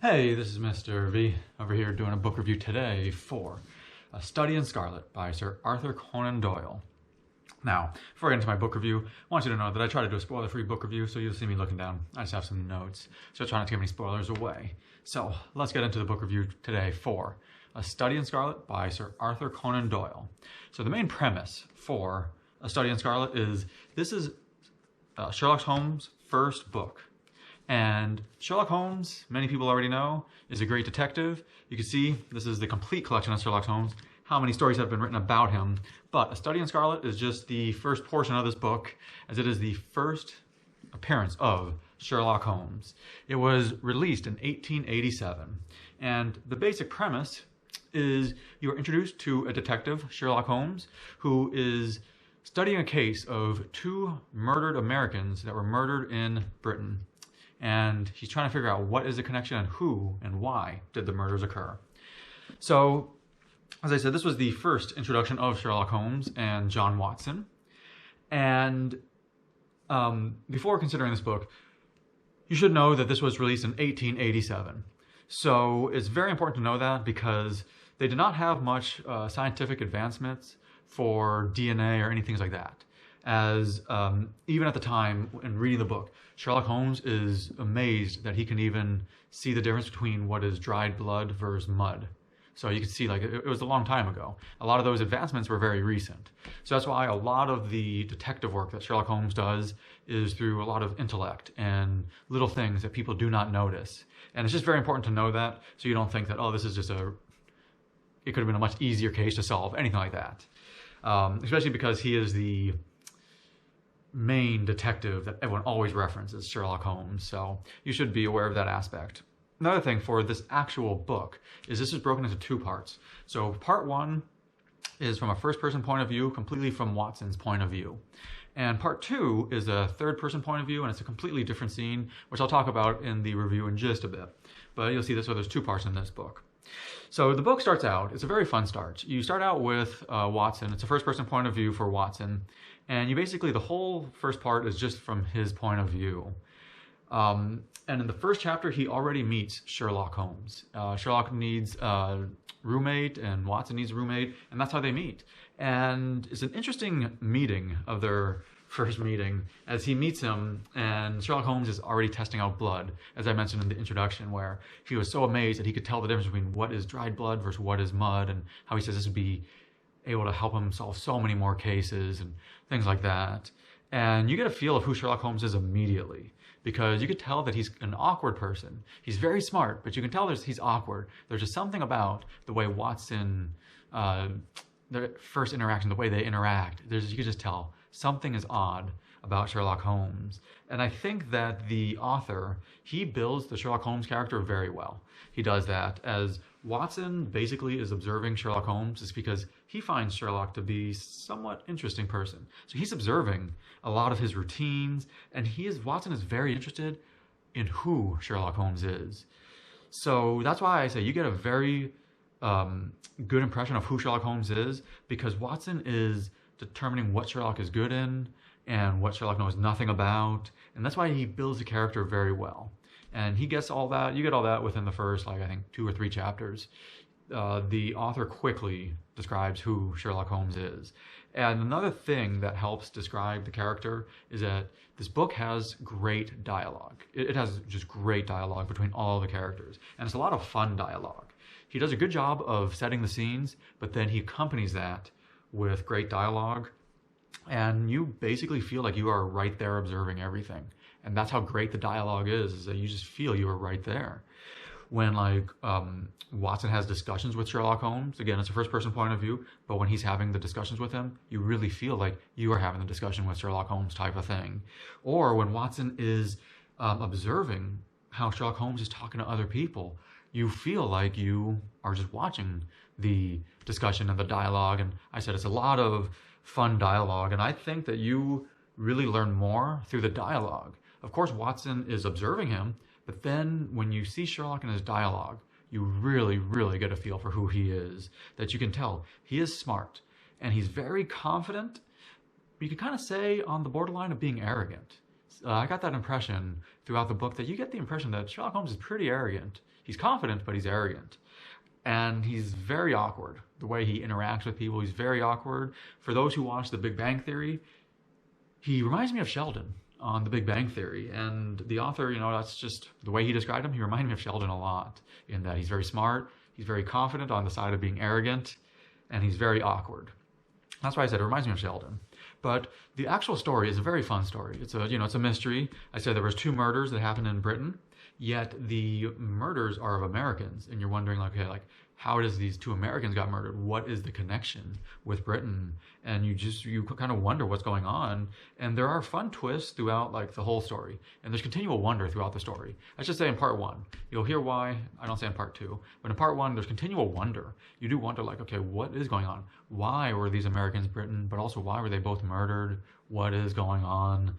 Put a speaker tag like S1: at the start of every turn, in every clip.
S1: Hey, this is Mr. V over here doing a book review today for A Study in Scarlet by Sir Arthur Conan Doyle. Now, before I get into my book review, I want you to know that I try to do a spoiler-free book review, so you'll see me looking down. I just have some notes, so I try not to give any spoilers away. So, let's get into the book review today for A Study in Scarlet by Sir Arthur Conan Doyle. So the main premise for A Study in Scarlet is this is Sherlock Holmes' first book. And Sherlock Holmes, many people already know, is a great detective. You can see this is the complete collection of Sherlock Holmes, how many stories have been written about him. But A Study in Scarlet is just the first portion of this book, as it is the first appearance of Sherlock Holmes. It was released in 1887. And the basic premise is you are introduced to a detective, Sherlock Holmes, who is studying a case of two murdered Americans that were murdered in Britain. And he's trying to figure out what is the connection and who and why did the murders occur. So, as I said, this was the first introduction of Sherlock Holmes and John Watson. And before considering this book, you should know that this was released in 1887. So it's very important to know that because they did not have much scientific advancements for DNA or anything like that. As even at the time in reading the book, Sherlock Holmes is amazed that he can even see the difference between what is dried blood versus mud. So you can see, like, it was a long time ago. A lot of those advancements were very recent. So that's why a lot of the detective work that Sherlock Holmes does is through a lot of intellect and little things that people do not notice. And it's just very important to know that, so you don't think that, oh, this is just it could have been a much easier case to solve, anything like that. Especially because he is the main detective that everyone always references, Sherlock Holmes, so you should be aware of that aspect. Another thing for this actual book is this is broken into two parts. So part one is from a first-person point of view, completely from Watson's point of view. And part two is a third-person point of view, and it's a completely different scene, which I'll talk about in the review in just a bit. But you'll see this, so there's two parts in this book. So the book starts out, it's a very fun start. You start out with Watson, it's a first-person point of view for Watson, and you basically, the whole first part is just from his point of view. And in the first chapter, he already meets Sherlock Holmes. Sherlock needs a roommate, and Watson needs a roommate, and that's how they meet. And it's an interesting meeting of their first meeting, as he meets him, and Sherlock Holmes is already testing out blood, as I mentioned in the introduction, where he was so amazed that he could tell the difference between what is dried blood versus what is mud, and how he says this would be able to help him solve so many more cases and things like that. And you get a feel of who Sherlock Holmes is immediately, because you could tell that he's an awkward person. He's very smart, but you can tell he's awkward. There's just something about the way Watson, the first interaction, the way they interact, you can just tell something is odd about Sherlock Holmes. And I think that the author, he builds the Sherlock Holmes character very well. He does that as Watson basically is observing Sherlock Holmes is because he finds Sherlock to be somewhat interesting person. So he's observing a lot of his routines, and Watson is very interested in who Sherlock Holmes is. So that's why I say you get a very good impression of who Sherlock Holmes is, because Watson is determining what Sherlock is good in and what Sherlock knows nothing about, and that's why he builds the character very well. And he gets all that, you get all that within the first, I think 2 or 3 chapters. The author quickly describes who Sherlock Holmes is. And another thing that helps describe the character is that this book has great dialogue. It has just great dialogue between all the characters, and it's a lot of fun dialogue. He does a good job of setting the scenes, but then he accompanies that with great dialogue, and you basically feel like you are right there observing everything. And that's how great the dialogue is that you just feel you are right there. When Watson has discussions with Sherlock Holmes, again, it's a first-person point of view, but when he's having the discussions with him, you really feel like you are having the discussion with Sherlock Holmes type of thing. Or when Watson is observing how Sherlock Holmes is talking to other people, you feel like you are just watching the discussion and the dialogue. And I said it's a lot of fun dialogue, and I think that you really learn more through the dialogue. Of course, Watson is observing him, but then when you see Sherlock in his dialogue, you really, really get a feel for who he is, that you can tell he is smart, and he's very confident, but you can kind of say on the borderline of being arrogant. I got that impression throughout the book that you get the impression that Sherlock Holmes is pretty arrogant. He's confident, but he's arrogant. And he's very awkward. The way he interacts with people, he's very awkward. For those who watch The Big Bang Theory, he reminds me of Sheldon on The Big Bang Theory. And the author, that's just the way he described him. He reminded me of Sheldon a lot in that he's very smart, he's very confident on the side of being arrogant, and he's very awkward. That's why I said it reminds me of Sheldon. But the actual story is a very fun story. It's a mystery. I said there was 2 murders that happened in Britain, yet the murders are of Americans. And you're wondering, okay, how does these 2 Americans got murdered? What is the connection with Britain? And you kind of wonder what's going on. And there are fun twists throughout the whole story. And there's continual wonder throughout the story. I should say in part 1. You'll hear why. I don't say in part 2. But in part 1, there's continual wonder. You do wonder okay, what is going on? Why were these Americans Britain? But also why were they both murdered? What is going on?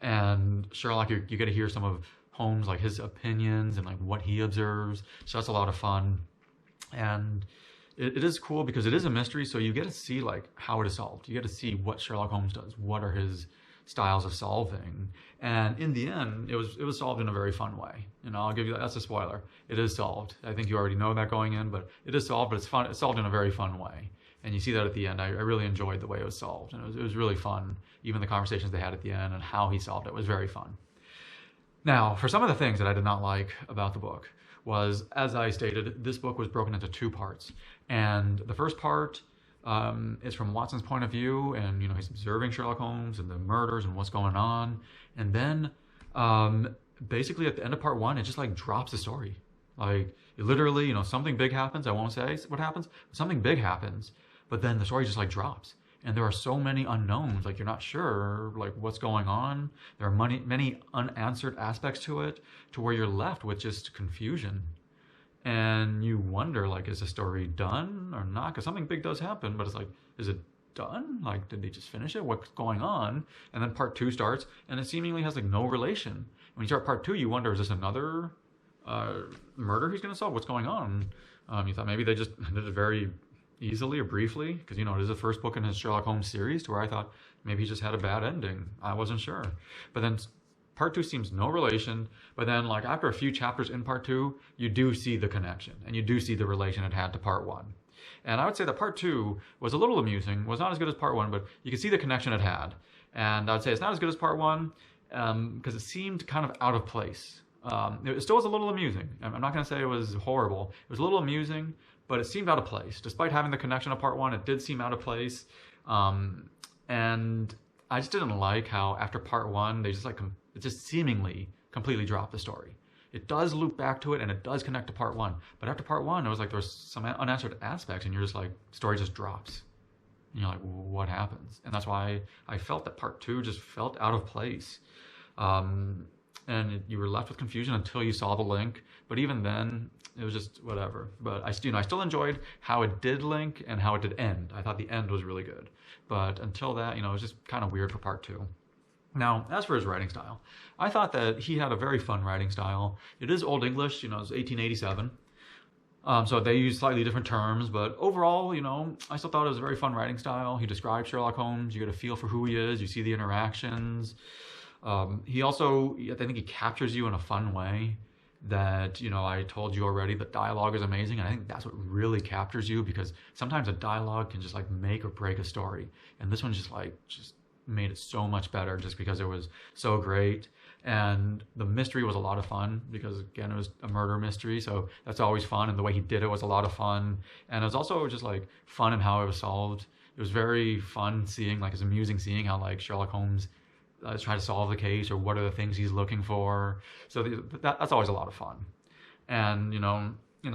S1: And Sherlock, you get to hear some of Holmes, his opinions and what he observes. So that's a lot of fun. And it is cool because it is a mystery, so you get to see how it is solved. You get to see what Sherlock Holmes does, what are his styles of solving, and in the end, it was solved in a very fun way. I'll give you that's a spoiler. It is solved. I think you already know that going in, but it is solved. But it's fun. It's solved in a very fun way, and you see that at the end. I really enjoyed the way it was solved, and it was really fun. Even the conversations they had at the end and how he solved it was very fun. Now, for some of the things that I did not like about the book was, as I stated, this book was broken into 2 parts. And the first part is from Watson's point of view, and he's observing Sherlock Holmes and the murders and what's going on. And then basically at the end of part 1, it just drops the story. Literally, something big happens. I won't say what happens. Something big happens, but then the story just drops. And there are so many unknowns, you're not sure what's going on. There are many unanswered aspects to it, to where you're left with just confusion. And you wonder, is the story done or not? Because something big does happen, but it's is it done? Did they just finish it? What's going on? And then part 2 starts, and it seemingly has no relation. When you start part 2, you wonder, is this another murder he's going to solve? What's going on? You thought maybe they just did it very easily or briefly, because it is the first book in his Sherlock Holmes series, to where I thought maybe he just had a bad ending. I wasn't sure. But then part 2 seems no relation, but then after a few chapters in part 2, you do see the connection, and you do see the relation it had to part 1. And I would say that part 2 was a little amusing, was not as good as part 1, but you could see the connection it had. And I would say it's not as good as part 1, because it seemed kind of out of place. It still was a little amusing. I'm not going to say it was horrible. It was a little amusing, but it seemed out of place. Despite having the connection of part 1, it did seem out of place. And I just didn't like how after part 1, they just it just seemingly completely dropped the story. It does loop back to it, and it does connect to part 1. But after part 1, it was there was some unanswered aspects, and you're just story just drops. And you're what happens? And that's why I felt that part 2 just felt out of place. And you were left with confusion until you saw the link. But even then, it was just whatever. But I still enjoyed how it did link and how it did end. I thought the end was really good. But until that, it was just kind of weird for part 2. Now, as for his writing style, I thought that he had a very fun writing style. It is Old English, it's 1887. So they use slightly different terms, but overall, I still thought it was a very fun writing style. He described Sherlock Holmes. You get a feel for who he is. You see the interactions. He also, I think he captures you in a fun way that, I told you already, the dialogue is amazing. And I think that's what really captures you, because sometimes a dialogue can just make or break a story. And this one just made it so much better just because it was so great. And the mystery was a lot of fun because, again, it was a murder mystery. So that's always fun. And the way he did it was a lot of fun. And it was also just fun in how it was solved. It was very fun seeing, it's amusing seeing how Sherlock Holmes try to solve the case, or what are the things he's looking for. So that's always a lot of fun. And,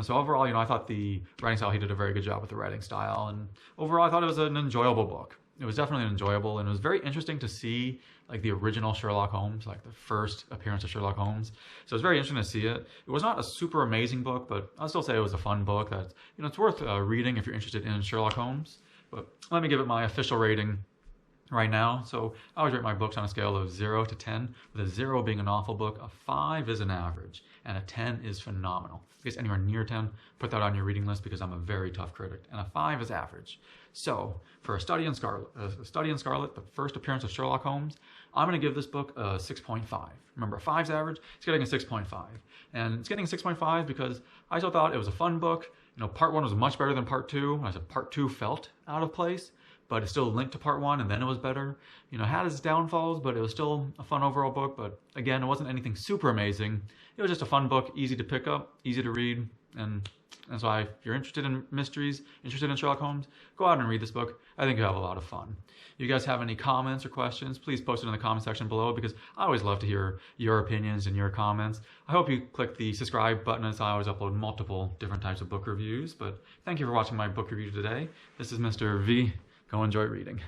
S1: so overall, I thought the writing style, he did a very good job with the writing style. And overall, I thought it was an enjoyable book. It was definitely enjoyable, and it was very interesting to see the original Sherlock Holmes, the first appearance of Sherlock Holmes. So it was very interesting to see it. It was not a super amazing book, but I'll still say it was a fun book that, it's worth reading if you're interested in Sherlock Holmes. But let me give it my official rating right now. So I always rate my books on a scale of 0 to 10, with a 0 being an awful book, a 5 is an average, and a 10 is phenomenal. If it's anywhere near 10, put that on your reading list, because I'm a very tough critic, and a 5 is average. So for A Study in Scarlet, the first appearance of Sherlock Holmes, I'm going to give this book a 6.5. Remember, a 5's average, it's getting a 6.5. And it's getting a 6.5 because I still thought it was a fun book. Part 1 was much better than part 2. I said part 2 felt out of place, but it still linked to part 1, and then it was better. It had its downfalls, but it was still a fun overall book. But again, it wasn't anything super amazing. It was just a fun book, easy to pick up, easy to read, and so if you're interested in mysteries, interested in Sherlock Holmes, go out and read this book. I think you'll have a lot of fun. If you guys have any comments or questions, please post it in the comment section below, because I always love to hear your opinions and your comments. I hope you click the subscribe button, as I always upload multiple different types of book reviews. But thank you for watching my book review today. This is Mr. V. Go enjoy reading.